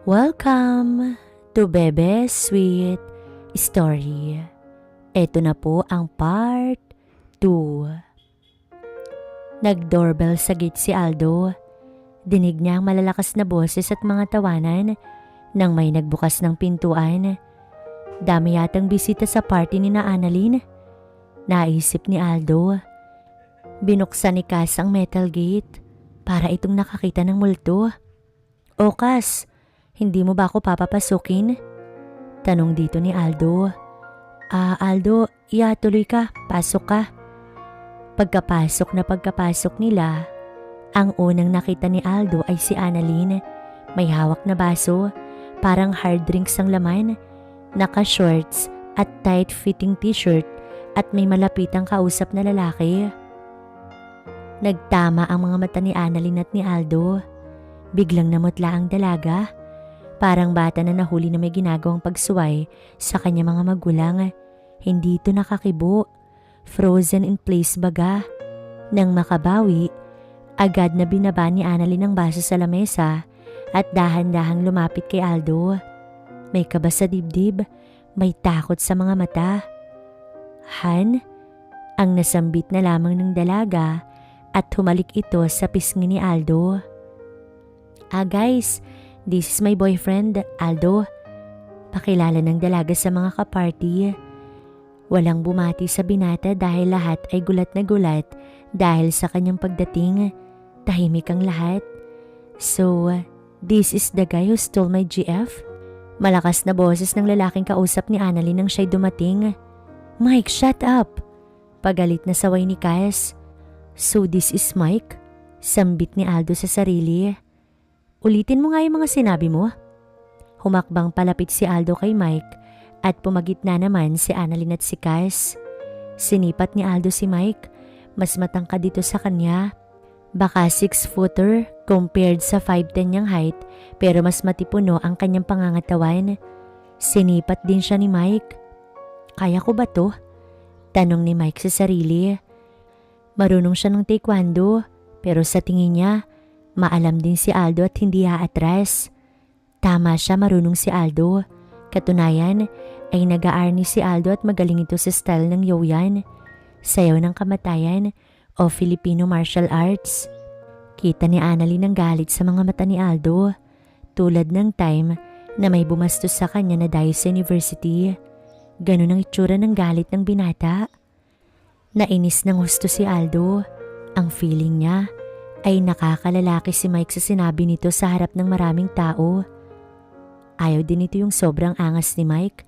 Welcome to Bebe's Sweet Story. Ito na po ang part 2. Nag-doorbell sa gate si Aldo. Dinig niya ang malalakas na boses at mga tawanan nang may nagbukas ng pintuan. Dami yatang bisita sa party ni na Annalyn. Naisip ni Aldo. Binuksan ni Cass ang metal gate para itong nakakita ng multo. "O Cass, hindi mo ba ako papapasukin?" Tanong dito ni Aldo. Aldo, tuloy ka, pasok ka." Pagkapasok nila, ang unang nakita ni Aldo ay si Annalyn. May hawak na baso, parang hard drinks ang laman, naka-shorts at tight-fitting t-shirt at may malapitang kausap na lalaki. Nagtama ang mga mata ni Annalyn at ni Aldo. Biglang namutla ang dalaga. Parang bata na nahuli na may ginagawang pagsuway sa kanya mga magulang. Hindi ito nakakibo. Frozen in place baga. Nang makabawi, agad na binaba ni Annalyn ang baso sa lamesa at dahan-dahang lumapit kay Aldo. May kaba sa dibdib, may takot sa mga mata. "Han?" Ang nasambit na lamang ng dalaga at humalik ito sa pisngi ni Aldo. Guys, this is my boyfriend, Aldo." Pakilala ng dalaga sa mga kaparty. Walang bumati sa binata dahil lahat ay gulat na gulat dahil sa kanyang pagdating. Tahimik ang lahat. "So, this is the guy who stole my GF?" Malakas na boses ng lalaking kausap ni Annalyn nang siya'y dumating. "Mike, shut up!" Pagalit na saway ni Cass. "So this is Mike?" Sambit ni Aldo sa sarili. "Ulitin mo nga yung mga sinabi mo." Humakbang palapit si Aldo kay Mike at pumagitna naman si Annalyn at si Cass. Sinipat ni Aldo si Mike. Mas matangkad dito sa kanya. Baka 6-footer compared sa 5'10" niyang height, pero mas matipuno ang kanyang pangangatawan. Sinipat din siya ni Mike. "Kaya ko ba to?" Tanong ni Mike sa sarili. Marunong siya ng taekwondo, pero sa tingin niya, maalam din si Aldo at hindi aatras. Tama siya, marunong si Aldo. Katunayan ay nag-aarni si Aldo at magaling ito sa style ng Yoyan, sayaw ng kamatayan o Filipino martial arts. Kita ni Annalyn ang galit sa mga mata ni Aldo, tulad ng time na may bumastos sa kanya na dahil sa university. Ganun ang itsura ng galit ng binata. Nainis ng husto si Aldo. Ang feeling niya ay nakakalalaki si Mike sa sinabi nito sa harap ng maraming tao. Ayaw din ito yung sobrang angas ni Mike.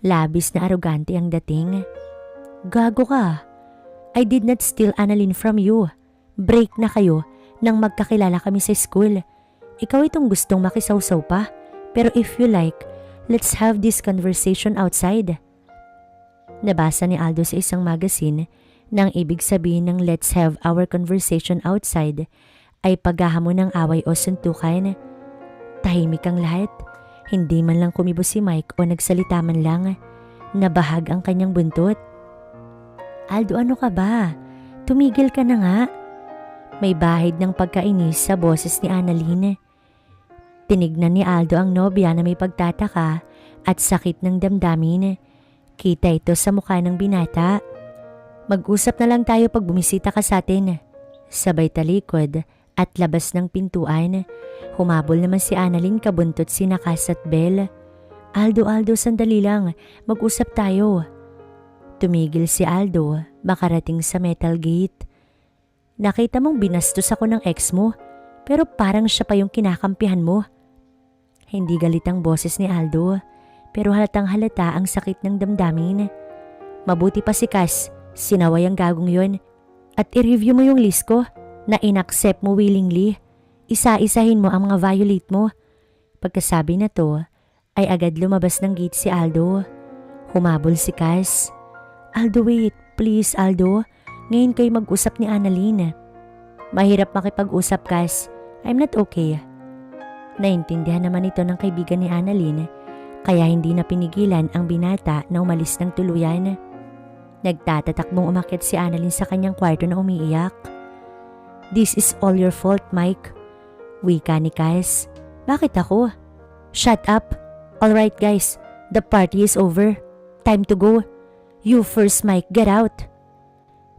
Labis na arogante ang dating. "Gago ka. I did not steal Annalyn from you. Break na kayo nang magkakilala kami sa school. Ikaw itong gustong makisawsaw pa. Pero if you like, let's have this conversation outside." Nabasa ni Aldo sa isang magazine na ang ibig sabihin ng "let's have our conversation outside" ay paghahamon ng away o suntukan. Tahimik ang lahat. Hindi man lang kumibo si Mike o nagsalita man lang. Nabahag ang kanyang buntot. "Aldo, ano ka ba? Tumigil ka na nga." May bahid ng pagkainis sa boses ni Annalyn. Tinignan ni Aldo ang nobya na may pagtataka at sakit ng damdamin. Kita ito sa mukha ng binata. "Mag-usap na lang tayo pag bumisita ka sa atin." Sabay talikod at labas ng pintuan. Humabol naman si Annalyn kabuntot si Cass at Belle. Aldo, sandali lang. Mag-usap tayo." Tumigil si Aldo, makarating sa metal gate. "Nakita mong binastos ako ng ex mo, pero parang siya pa yung kinakampihan mo." Hindi galit ang boses ni Aldo, pero halatang halata ang sakit ng damdamin. "Mabuti pa si Cass, sinaway ang gagong yon. At i-review mo yung list ko na inaccept mo willingly. Isa-isahin mo ang mga violate mo." Pagkasabi na to, ay agad lumabas ng gate si Aldo. Humabol si Cass. "Aldo, wait. Please, Aldo. Ngayon kayo mag-usap ni Annalyn." "Mahirap makipag-usap, Cass. I'm not okay." Naintindihan naman ito ng kaibigan ni Annalyn, kaya hindi na pinigilan ang binata na umalis ng tuluyan. Nagtatatakbong umakyat si Annalyn sa kanyang kwarto na umiiyak. "This is all your fault, Mike." Wika ni Cass. "Bakit ako?" Shut up! Alright guys, the party is over. Time to go. You first, Mike, get out.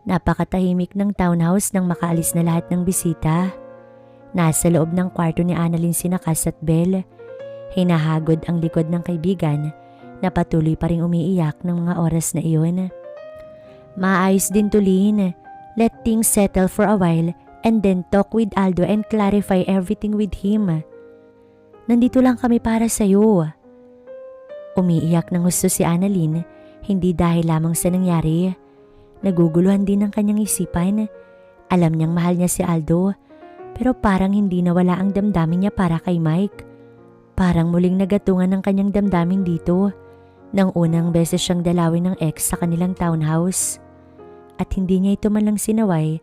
Napakatahimik ng townhouse nang makaalis na lahat ng bisita. Nasa loob ng kwarto ni Annalyn sina Cass at Belle. Hinahagod ang likod ng kaibigan na patuloy pa ring umiiyak ng mga oras na iyon. Maayos din to, Lynn. Let things settle for a while and then talk with Aldo and clarify everything with him. Nandito lang kami para sa'yo. Umiiyak ng gusto si Annalyn, hindi dahil lamang sa nangyari. Naguguluhan din ang kanyang isipan. Alam niyang mahal niya si Aldo, pero parang hindi nawala ang damdamin niya para kay Mike. Parang muling nagatungan ng kanyang damdamin dito nang unang beses siyang dalawin ng ex sa kanilang townhouse. At hindi niya ito man lang sinaway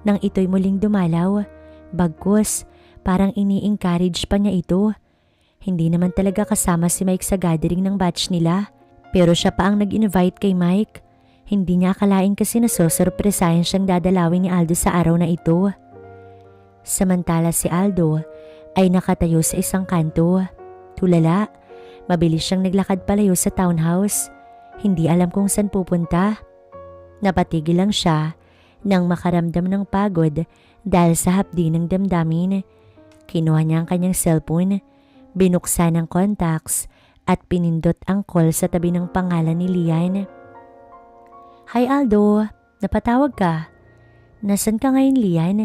nang ito'y muling dumalaw. Bagkus, parang ini-encourage pa niya ito. Hindi naman talaga kasama si Mike sa gathering ng batch nila, pero siya pa ang nag-invite kay Mike. Hindi niya akalain kasi na sosurpresahin siyang dadalawin ni Aldo sa araw na ito. Samantala si Aldo ay nakatayo sa isang kanto. Tulala, mabilis siyang naglakad palayo sa townhouse. Hindi alam kung saan pupunta. Napatigil lang siya nang makaramdam ng pagod dahil sa hapdi ng damdamin. Kinuha niya ang kanyang cellphone, binuksan ang contacts at pinindot ang call sa tabi ng pangalan ni Lian. Hi Aldo, napatawag ka. Nasaan ka ngayon, Lian?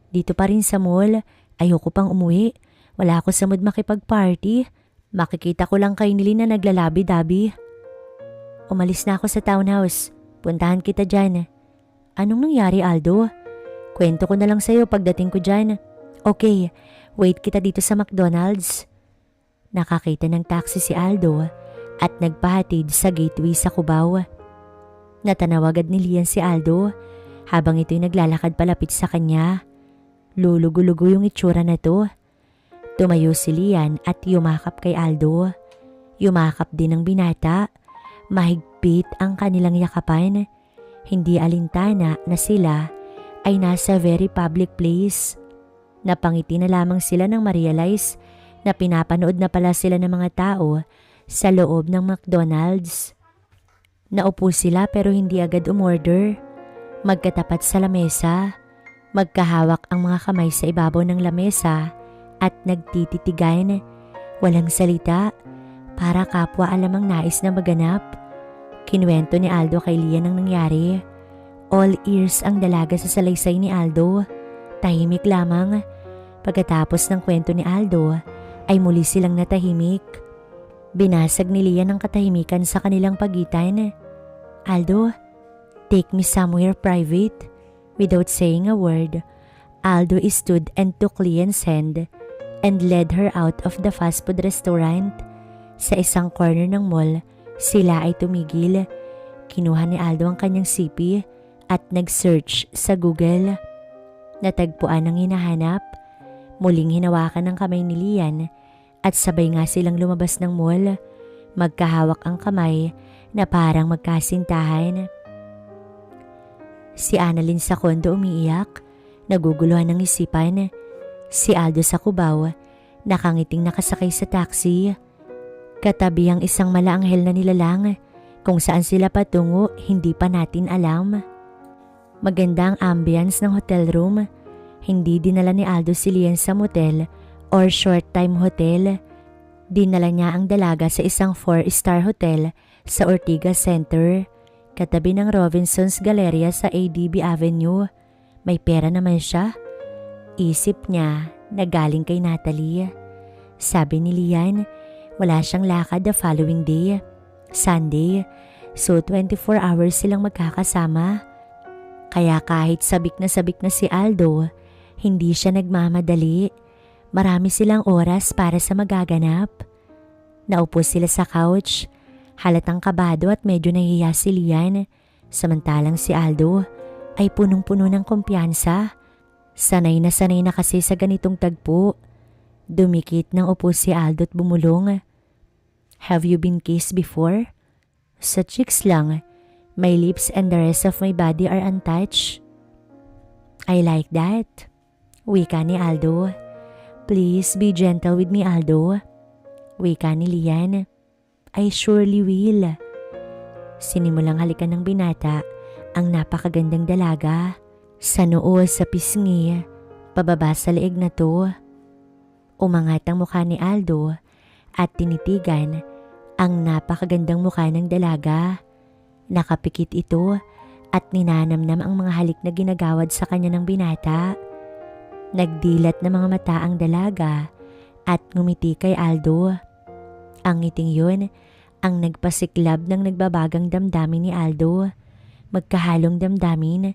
Dito pa rin sa mall. Ayoko pang umuwi. Wala ako sa mood makipag-party. Makikita ko lang kay Nili na naglalabi-dabi. Umalis na ako sa townhouse. Puntahan kita dyan. Anong nangyari, Aldo? Kwento ko na lang sa'yo pagdating ko dyan. Okay, wait kita dito sa McDonald's. Nakakita ng taxi si Aldo at nagpahatid sa gateway sa Cubao. Natanaw agad ni Lian si Aldo habang ito'y naglalakad palapit sa kanya. Lulugo-lugo yung itsura na to. Tumayo si Lian at yumakap kay Aldo. Yumakap din ng binata. Mahigpit ang kanilang yakapan. Hindi alintana na sila ay nasa very public place. Napangiti na lamang sila nang ma-realize na pinapanood na pala sila ng mga tao sa loob ng McDonald's. Naupo sila pero hindi agad umorder. Magkatapat sa lamesa. Magkahawak ang mga kamay sa ibabaw ng lamesa at nagtititigan. Walang salita, para kapwa alam ang nais na maganap. Kinuwento ni Aldo kay Lian ang nangyari. All ears ang dalaga sa salaysay ni Aldo. Tahimik lamang. Pagkatapos ng kwento ni Aldo, ay muli silang natahimik. Binasag ni Lian ang katahimikan sa kanilang pagitan. Aldo, take me somewhere private. Without saying a word, Aldo stood and took Lian's hand and led her out of the fast food restaurant. Sa isang corner ng mall, sila ay tumigil. Kinuha ni Aldo ang kanyang sipi at nag-search sa Google. Natagpuan ang hinahanap. Muling hinawakan ng kamay ni Lian at sabay nga silang lumabas ng mall. Magkahawak ang kamay na parang magkasintahan. Si Annalyn sa kondo umiiyak, naguguluhan ng isipan. Si Aldo sa Cubao, nakangiting nakasakay sa taxi. Katabi ang isang malaanghel na nilalang, kung saan sila patungo hindi pa natin alam. Maganda ang ambience ng hotel room. Hindi dinala ni Aldo si Lian sa motel or short time hotel. Dinala niya ang dalaga sa isang 4-star hotel sa Ortigas Center, katabi ng Robinson's Galleria sa ADB Avenue. May pera naman siya. Isip niya na galing kay Natalie. Sabi ni Lian, wala siyang lakad the following day, Sunday, so 24 hours silang magkakasama. Kaya kahit sabik na si Aldo, hindi siya nagmamadali. Marami silang oras para sa magaganap. Naupo sila sa couch. Halatang kabado at medyo nahihiya si Lian. Samantalang si Aldo ay punong-puno ng kumpiyansa. Sanay na kasi sa ganitong tagpo. Dumikit ng upo si Aldo at bumulong. Have you been kissed before? Sa cheeks lang. My lips and the rest of my body are untouched. I like that. Wika ni Aldo. Please be gentle with me, Aldo. Wika ni Lian. I surely will. Sinimulang halikan ng binata ang napakagandang dalaga. Sa noo, sa pisngi, pababa sa leeg na to. Umangat ang mukha ni Aldo at tinitigan ang napakagandang mukha ng dalaga. Nakapikit ito at ninanamnam ang mga halik na ginagawad sa kanya ng binata. Nagdilat na mga mata ang dalaga at ngumiti kay Aldo. Ang ngiting yun ang nagpasiklab ng nagbabagang damdamin ni Aldo. Magkahalong damdamin,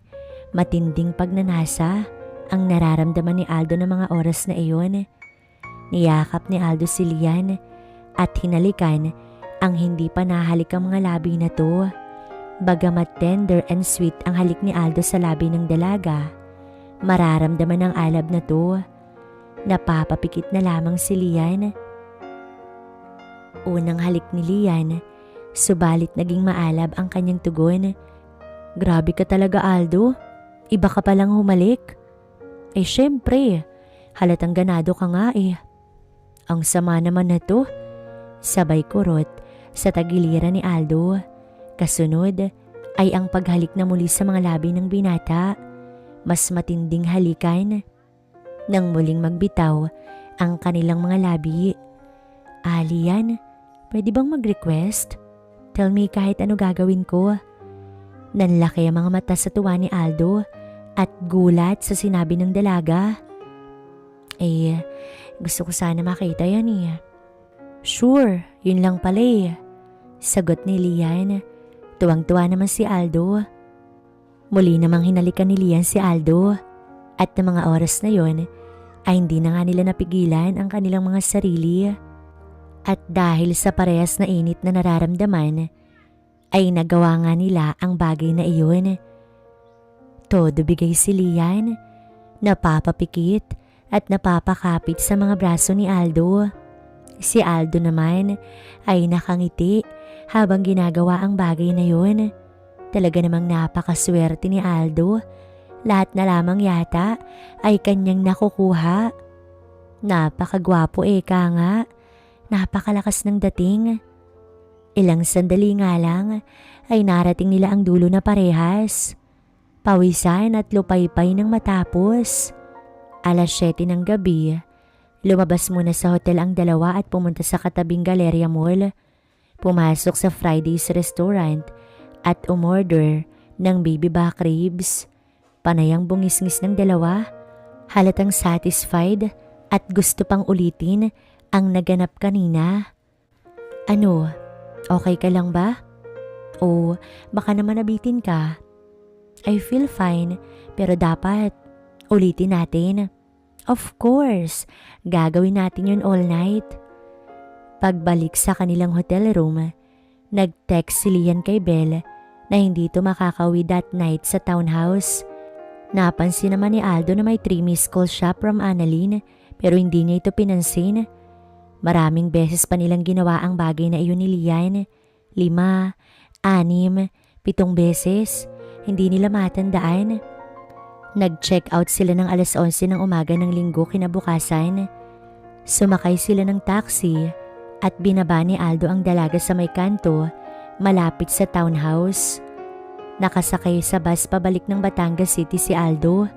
matinding pagnanasa ang nararamdaman ni Aldo ng mga oras na iyon. Niyakap ni Aldo si Lian at hinalikan ang hindi pa nahalik ang mga labi na to. Bagamat tender and sweet ang halik ni Aldo sa labi ng dalaga, mararamdaman ng alab na to. Napapapikit na lamang si Lian. Unang halik ni Lian, subalit naging maalab ang kanyang tugon. Grabe ka talaga, Aldo. Iba ka palang humalik. Eh syempre, halatang ganado ka nga eh. Ang sama naman na to. Sabay kurot sa tagiliran ni Aldo. Kasunod ay ang paghalik na muli sa mga labi ng binata. Mas matinding halikan. Nang muling magbitaw ang kanilang mga labi. Lian, pwede bang mag-request? Tell me kahit ano gagawin ko. Nanlaki ang mga mata sa tuwa ni Aldo at gulat sa sinabi ng dalaga. Gusto ko sana makita yan eh. Sure, yun lang pala eh. Sagot ni Lian. Tuwang-tuwa naman si Aldo. Muli namang hinalikan ni Lian si Aldo. At ng mga oras na yon ay hindi na nga nila napigilan ang kanilang mga sarili. At dahil sa parehas na init na nararamdaman, ay nagawa nga nila ang bagay na iyon. Todo bigay si Lian, napapapikit at napapakapit sa mga braso ni Aldo. Si Aldo naman ay nakangiti habang ginagawa ang bagay na iyon. Talaga namang napakaswerte ni Aldo. Lahat na lamang yata ay kanyang nakukuha. Napakagwapo ka nga. Napakalakas ng dating. Ilang sandali nga lang ay narating nila ang dulo na parehas. Pawisan at lupaypay ng matapos. 7:00 ng gabi, lumabas muna sa hotel ang dalawa at pumunta sa katabing Galleria Mall. Pumasok sa Friday's Restaurant at umorder ng baby back ribs. Panayang bungisngis ng dalawa, halatang satisfied at gusto pang ulitin ang naganap kanina. Ano, okay ka lang ba? O baka naman nabitin ka? I feel fine, pero dapat ulitin natin. Of course, gagawin natin yun all night. Pagbalik sa kanilang hotel room, nag-text si Lian kay Belle na hindi ito makakauwi that night sa townhouse. Napansin naman ni Aldo na may 3 missed calls siya from Annalyn pero hindi niya ito pinansin. Maraming beses pa nilang ginawa ang bagay na iyon ni Lian. 5, 6, 7 beses. Hindi nila matandaan. Nag-check out sila ng 11:00 ng umaga ng linggo kinabukasan. Sumakay sila ng taxi at binaba ni Aldo ang dalaga sa may kanto malapit sa townhouse. Nakasakay sa bus pabalik ng Batangas City si Aldo.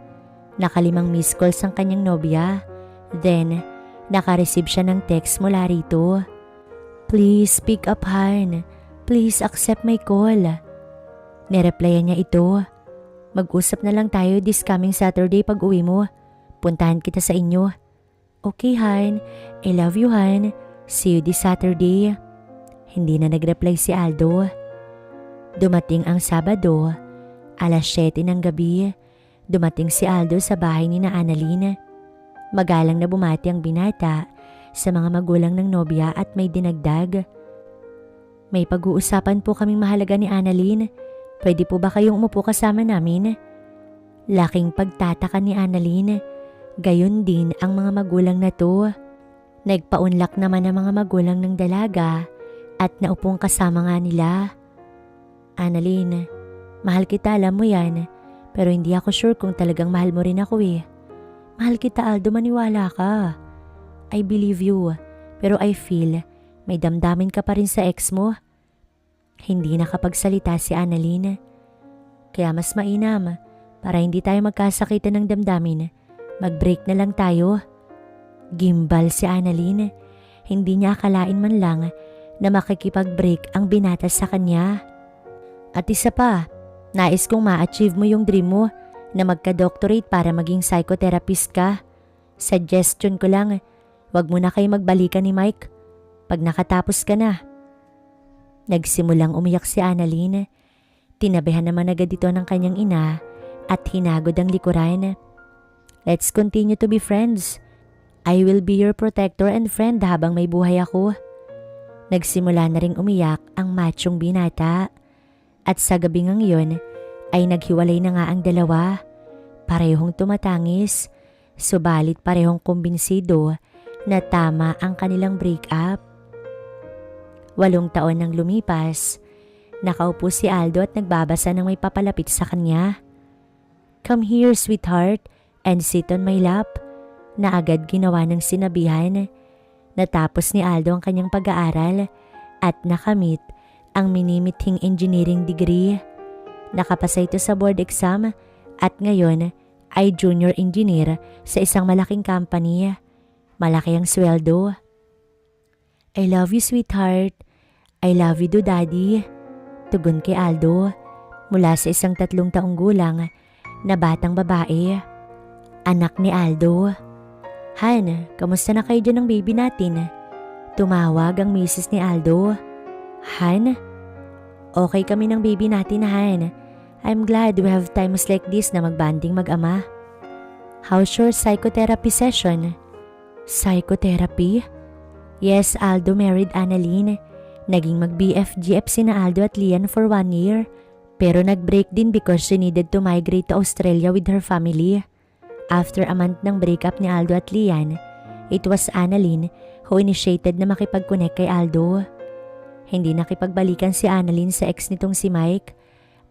Naka5 missed calls ang kanyang nobya. Then, naka-receive siya ng text mula rito. Please pick up, Han. Please accept my call. Nireplyan niya ito. Mag-usap na lang tayo this coming Saturday pag uwi mo. Puntahan kita sa inyo. Okay, Han. I love you, Han. See you this Saturday. Hindi na nag-reply si Aldo. Dumating ang Sabado, 7:00 ng gabi. Dumating si Aldo sa bahay ni na Annalyn. Magalang na bumati ang binata sa mga magulang ng nobya at may dinagdag. May pag-uusapan po kaming mahalaga ni Annalyn. Pwede po ba kayong umupo kasama namin? Laking pagtataka ni Annalyn. Gayon din ang mga magulang na to. Nagpaunlak naman ang mga magulang ng dalaga at naupong kasama nga nila. Annalyn, mahal kita, alam mo yan. Pero hindi ako sure kung talagang mahal mo rin ako eh. Mahal kita, Aldo, maniwala ka. I believe you, pero I feel May damdamin ka pa rin sa ex mo. Hindi nakapagsalita si Annalyn. Kaya mas mainam, para hindi tayo magkasakitan ng damdamin, mag-break na lang tayo. Gimbal si Annalyn. Hindi niya akalain man lang na makikipag-break ang binata sa kanya. At isa pa, nais kong ma-achieve mo yung dream mo na magka-doctorate para maging psychotherapist ka. Suggestion ko lang, wag mo na kayo magbalikan ni Mike pag nakatapos ka na. Nagsimulang umiyak si Annalyn. Tinabihan naman agad ito ng kanyang ina at hinagod ang likuran. Let's continue to be friends. I will be your protector and friend habang may buhay ako. Nagsimula na ring umiyak ang machong binata. At sa gabing ang iyon ay naghiwalay na nga ang dalawa. Parehong tumatangis, subalit parehong kumbinsido na tama ang kanilang breakup. 8 taon nang lumipas, nakaupo si Aldo at nagbabasa ng may papalapit sa kanya. Come here, sweetheart, and sit on my lap, na agad ginawa ng sinabihan. Natapos ni Aldo ang kanyang pag-aaral at nakamit ang minimithing engineering degree. Nakapasa ito sa board exam at ngayon ay junior engineer sa isang malaking company. Malaki ang sweldo. I love you, sweetheart. I love you too, daddy. Tugon kay Aldo mula sa isang 3 taong gulang na batang babae. Anak ni Aldo. Han, kamusta na kayo dyan ng baby natin? Tumawag ang misis ni Aldo. Han? Okay kami ng baby natin, Han. I'm glad we have times like this na magbanding mag-ama. How's your psychotherapy session? Psychotherapy? Yes, Aldo married Annalyn. Naging mag-BFGF sina Aldo at Lian for 1 year. Pero nag-break din because she needed to migrate to Australia with her family. After a month ng breakup ni Aldo at Lian, it was Annalyn who initiated na makipag-connect kay Aldo. Hindi nakipagbalikan si Annalyn sa ex nitong si Mike.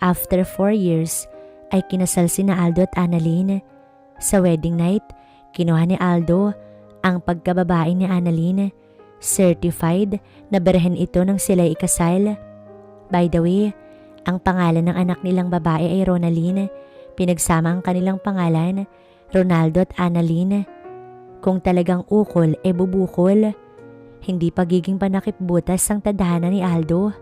After 4 years, ay kinasal sina Aldo at Annalyn. Sa wedding night, kinuha ni Aldo ang pagkababae ni Annalyn. Certified na berhen ito nang sila'y ikasal. By the way, ang pangalan ng anak nilang babae ay Ronalyn. Pinagsama ang kanilang pangalan, Ronaldo at Annalyn. Kung talagang ukol, bubukol. Hindi pagiging panakip butas ang tadhana ni Aldo.